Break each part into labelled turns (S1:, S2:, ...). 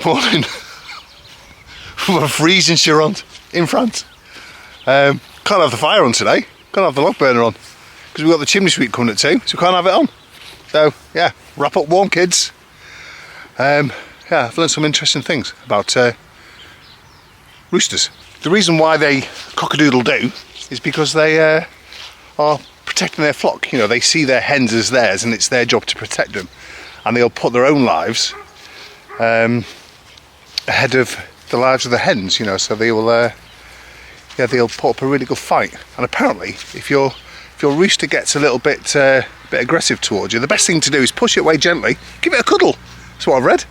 S1: morning. What a freezing Charente in France. Can't have the fire on today. Can't have the log burner on because we've got the chimney sweep coming at 2, so we can't have it on. So yeah, wrap up warm, kids. Yeah, I've learned some interesting things about roosters. The reason why they cock-a-doodle-doo is because they are protecting their flock. You know, they see their hens as theirs, and it's their job to protect them. And they'll put their own lives ahead of the lives of the hens. You know, so they will, yeah, they'll put up a really good fight. And apparently, if your rooster gets a little bit aggressive towards you, the best thing to do is push it away gently. Give it a cuddle. That's what I've read.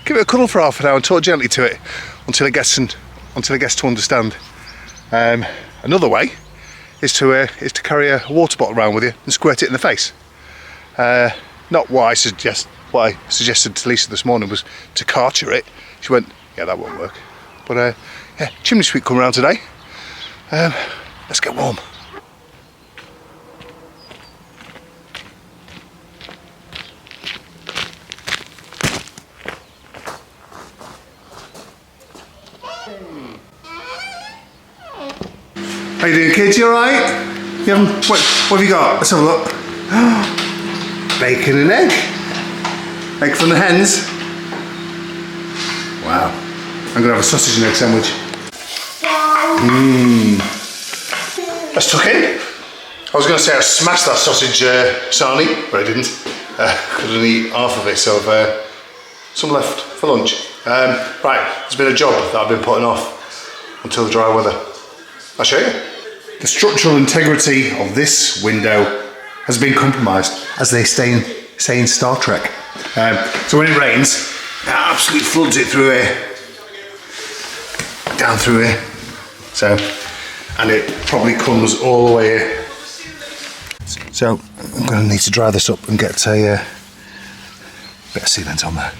S1: Give it a cuddle for half an hour and talk gently to it until it gets to understand. Another way is to carry a water bottle around with you and squirt it in the face. Not what I suggested to Lisa this morning was to Karcher it. She went, yeah, that won't work. But yeah, chimney sweep coming around today. Let's get warm. How you doing, kids? You alright? You haven't? What have you got? Let's have a look. Bacon and egg. Egg from the hens. Wow. I'm gonna have a sausage and egg sandwich. Let's tuck in. I was gonna say I smashed that sausage sarnie, but I didn't. Could only eat half of it, so I've some left for lunch. Right, there's been a job that I've been putting off until the dry weather. I'll show you. The structural integrity of this window has been compromised, as they say in Star Trek. So when it rains, it absolutely floods it through here, down through here. So, and it probably comes all the way here. So I'm going to need to dry this up and get a bit of sealant on there.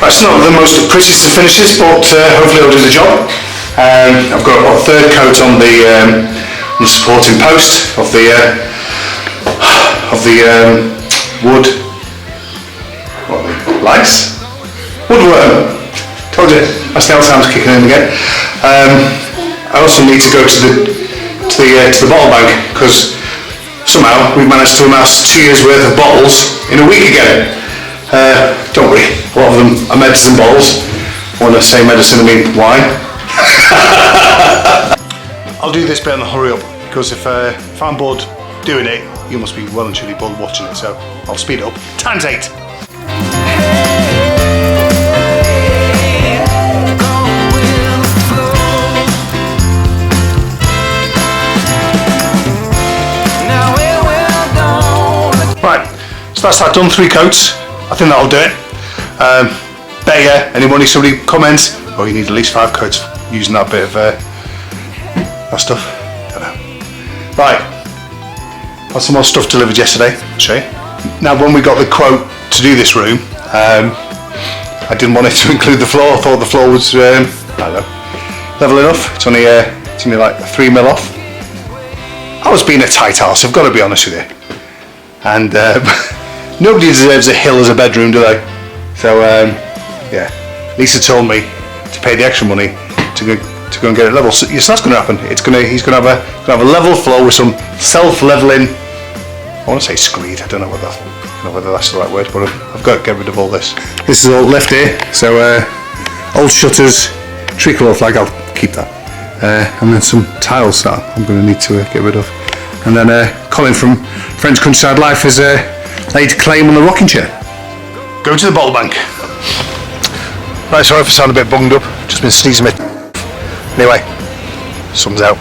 S1: It's not the most prettiest of finishes, but hopefully it'll do the job. I've got a third coat on the supporting post of the wood. What are they? Lights? Woodworm. Told you, my snail time's kicking in again. I also need to go to the bottle bank because somehow we've managed to amass 2 years worth of bottles in a week again. Don't worry, a lot of them are medicine bottles. When I say medicine, I mean wine. I'll do this bit in a hurry up because if I'm bored doing it, you must be well and truly bored watching it, so I'll speed it up. Times 8. Right, so that's that done, 3 coats. I think that'll do it. Better, anyone, if somebody comments, oh, you need at least 5 coats using that bit of that stuff. Don't know. Right, had some more stuff delivered yesterday. I'll show you. Now, when we got the quote to do this room, I didn't want it to include the floor. I thought the floor was, I don't know, level enough. It's only like 3 mil off. I was being a tight arse, I've got to be honest with you. And nobody deserves a hill as a bedroom, do they? So yeah, Lisa told me to pay the extra money to go and get it level. So yes, that's going to happen. He's going to have a level floor with some self-leveling. I want to say screed. I don't know whether that's the right word, but I've got to get rid of all this. This is all left here. So old shutters, tricolour flag. I'll keep that, and then some tiles that I'm going to need to get rid of. And then Colin from French Countryside Life has laid claim on the rocking chair. Go to the bottle bank. Right, sorry if I sound a bit bunged up, just been sneezing a bit. Anyway, sun's out.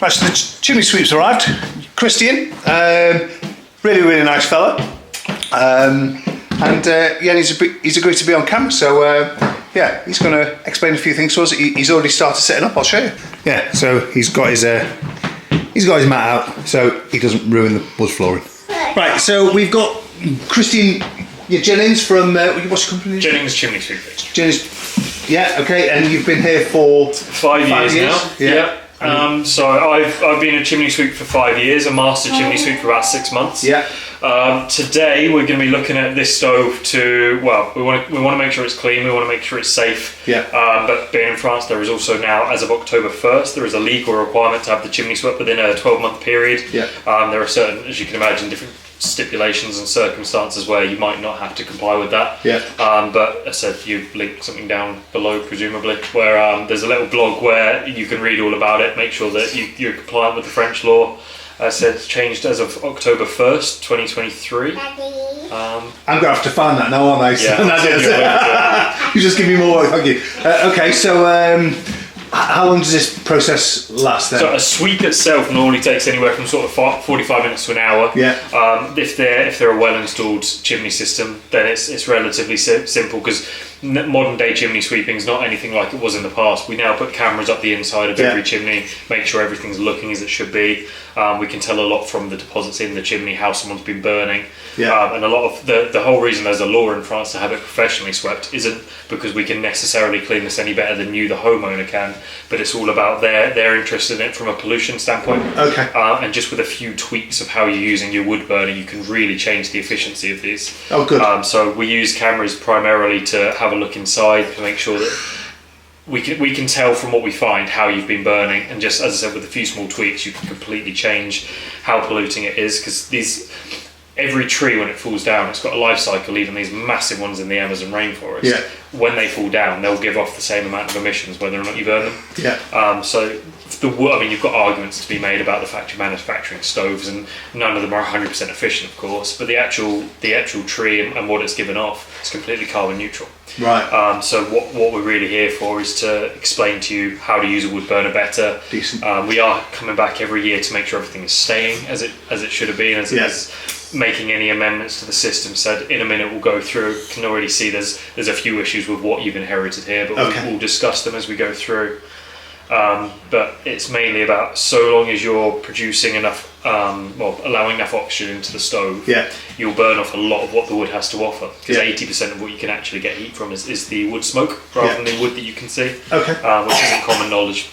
S1: Right, so the chimney sweep's arrived. Christian, really nice fella, and yeah, he's agreed to be on camera. So yeah, he's going to explain a few things to us. He's already started setting up. I'll show you. Yeah, so he's got his mat out so he doesn't ruin the wood flooring. Right, so we've got Christian Jennings from what's your company?
S2: Jennings Chimney Sweeping.
S1: Jennings, yeah, okay, and you've been here for
S2: 5 years now. Yeah. So I've been a chimney sweep for 5 years, a master chimney sweep for about 6 months.
S1: Yeah.
S2: Today we're going to be looking at this stove we want to make sure it's clean, we want to make sure it's safe.
S1: Yeah.
S2: But being in France, there is also now, as of October 1st, there is a legal requirement to have the chimney swept within a 12-month period.
S1: Yeah.
S2: There are certain, as you can imagine, different stipulations and circumstances where you might not have to comply with that.
S1: Yeah.
S2: But I said you link something down below, presumably, where there's a little blog where you can read all about it, make sure that you're compliant with the French law. I said it's changed as of October 1st, 2023.
S1: I'm going to have to find that now, aren't I?
S2: Yeah.
S1: You just give me more work, thank you. Okay, so how long does this process last then?
S2: So a sweep itself normally takes anywhere from sort of 45 minutes to an hour.
S1: Yeah.
S2: If they're a well-installed chimney system, then it's relatively simple, because modern day chimney sweeping is not anything like it was in the past. We now put cameras up the inside of every chimney, make sure everything's looking as it should be. We can tell a lot from the deposits in the chimney how someone's been burning.
S1: Yeah.
S2: And a lot of the whole reason there's a law in France to have it professionally swept isn't because we can necessarily clean this any better than you, the homeowner, can, but it's all about their interest in it from a pollution standpoint.
S1: Okay.
S2: And just with a few tweaks of how you're using your wood burner, you can really change the efficiency of these.
S1: Oh, good.
S2: So we use cameras primarily to have a look inside to make sure that we can tell from what we find how you've been burning, and just, as I said, with a few small tweaks you can completely change how polluting it is, because every tree, when it falls down, it's got a life cycle. Even these massive ones in the Amazon rainforest, when they fall down, they'll give off the same amount of emissions whether or not you burn them.
S1: Yeah.
S2: So you've got arguments to be made about the fact you're manufacturing stoves, and none of them are 100% efficient, of course, but the actual tree and what it's given off is completely carbon neutral.
S1: Right.
S2: So what we're really here for is to explain to you how to use a wood burner better.
S1: Decent.
S2: We are coming back every year to make sure everything is staying as it should have been, as making any amendments to the system. So in a minute we'll go through. Can already see there's a few issues with what you've inherited here, but we'll discuss them as we go through. But it's mainly about, so long as you're producing enough, allowing enough oxygen into the stove, you'll burn off a lot of what the wood has to offer, because 80% of what you can actually get heat from is the wood smoke rather than the wood that you can see, which isn't common knowledge.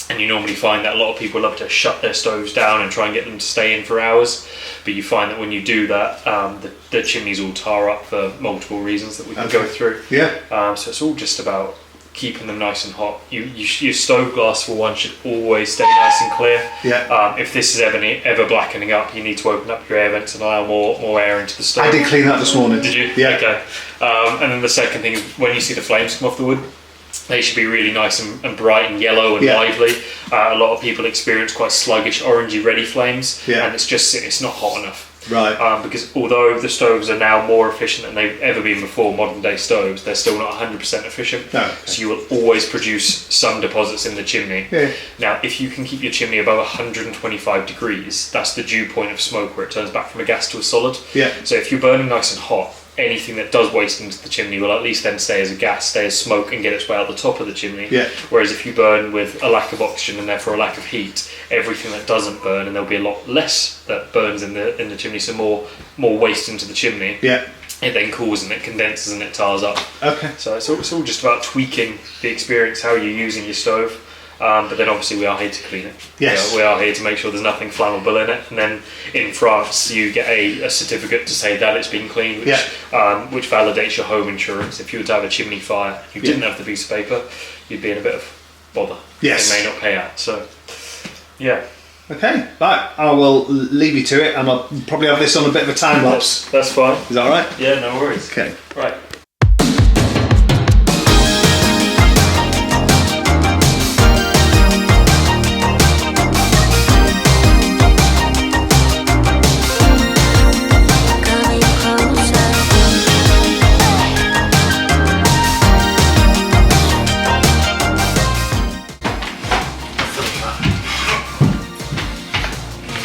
S2: And you normally find that a lot of people love to shut their stoves down and try and get them to stay in for hours, but you find that when you do that, the chimneys all tar up for multiple reasons that we can go through. So it's all just about keeping them nice and hot. Your stove glass, for one, should always stay nice and clear. If this is ever blackening up, you need to open up your air vents and allow more air into the stove.
S1: I did clean that this morning.
S2: Did you?
S1: Yeah.
S2: Okay. And then the second thing is, when you see the flames come off the wood, they should be really nice and bright and yellow and lively. A lot of people experience quite sluggish, orangey, ready flames, and it's not hot enough.
S1: Right.
S2: Because although the stoves are now more efficient than they've ever been before, modern day stoves, they're still not 100% efficient.
S1: No, okay.
S2: So you will always produce some deposits in the chimney. Now, if you can keep your chimney above 125 degrees, that's the dew point of smoke where it turns back from a gas to a solid. So if you're burning nice and hot, anything that does waste into the chimney will at least then stay as a gas, stay as smoke, and get its way out the top of the chimney. Whereas if you burn with a lack of oxygen and therefore a lack of heat, everything that doesn't burn, and there'll be a lot less that burns in the chimney, so more waste into the chimney. It then cools and it condenses and it tars up. So it's all just about tweaking the experience, how you're using your stove. But then obviously we are here to clean it.
S1: Yes.
S2: We are here to make sure there's nothing flammable in it. And then in France, you get a certificate to say that it's been cleaned, which validates your home insurance. If you were to have a chimney fire, you didn't have the piece of paper, you'd be in a bit of bother.
S1: Yes.
S2: They may not pay out. So, yeah.
S1: Okay, right. I will leave you to it, and I'll probably have this on a bit of a time lapse.
S2: That's fine.
S1: Is that all right?
S2: Yeah, no worries.
S1: Okay.
S2: Right.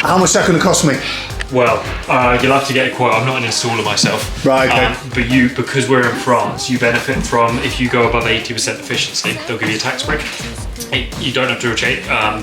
S1: How much is that going to cost me?
S2: Well, you'll have to get a quote. I'm not an installer myself.
S1: Right, okay.
S2: But because we're in France, you benefit from, if you go above 80% efficiency, they'll give you a tax break. You don't have to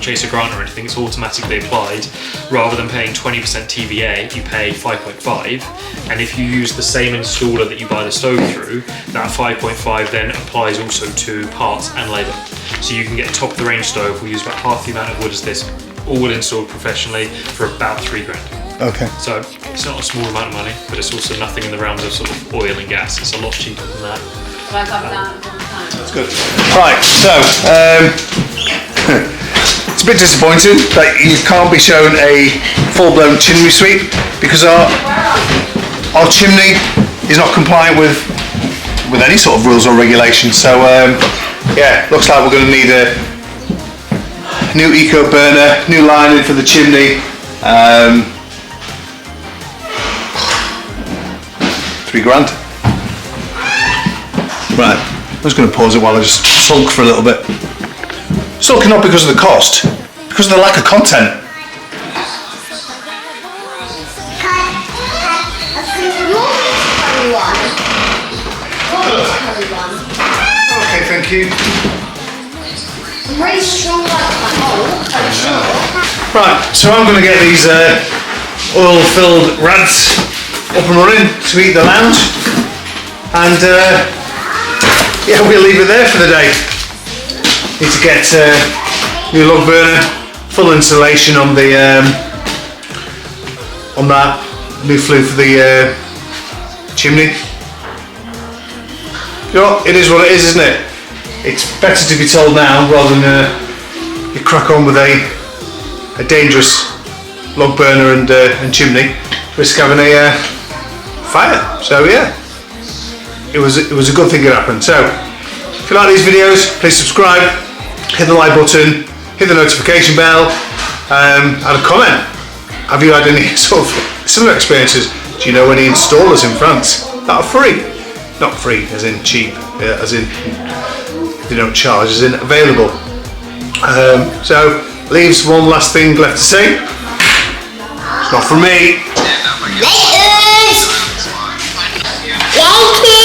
S2: chase a grant or anything, it's automatically applied. Rather than paying 20% TVA, you pay 5.5. And if you use the same installer that you buy the stove through, that 5.5 then applies also to parts and labour. So you can get a top of the range stove, we use about half the amount of wood as this, all installed professionally for about £3,000.
S1: Okay.
S2: So it's not a small amount of money, but it's also nothing in the realms of sort of oil and gas. It's a lot cheaper than that.
S1: That's good. Right, so it's a bit disappointing that you can't be shown a full-blown chimney sweep because our chimney is not compliant with any sort of rules or regulations. So yeah, looks like we're going to need a new eco burner, new lining for the chimney. £3,000. Right, I'm just going to pause it while I just sulk for a little bit. Sulking not because of the cost, because of the lack of content. Okay, thank you.
S3: I'm very strong like my hole, I'm sure.
S1: Right, so I'm going to get these oil-filled rads up and running to eat the lounge, and yeah, we'll leave it there for the day. Need to get new log burner, full insulation on the on that, new flue for the chimney. You know, it is what it is, isn't it? It's better to be told now rather than you crack on with a dangerous log burner and chimney, risk having a fire. So yeah, it was a good thing it happened. So if you like these videos, please subscribe, hit the like button, hit the notification bell, and a comment. Have you had any sort of similar experiences? Do you know any installers in France that are free? Not free as in cheap, as in they don't charge, as in available. So leaves one last thing left to say. It's not from me.
S3: Laters! Yankee!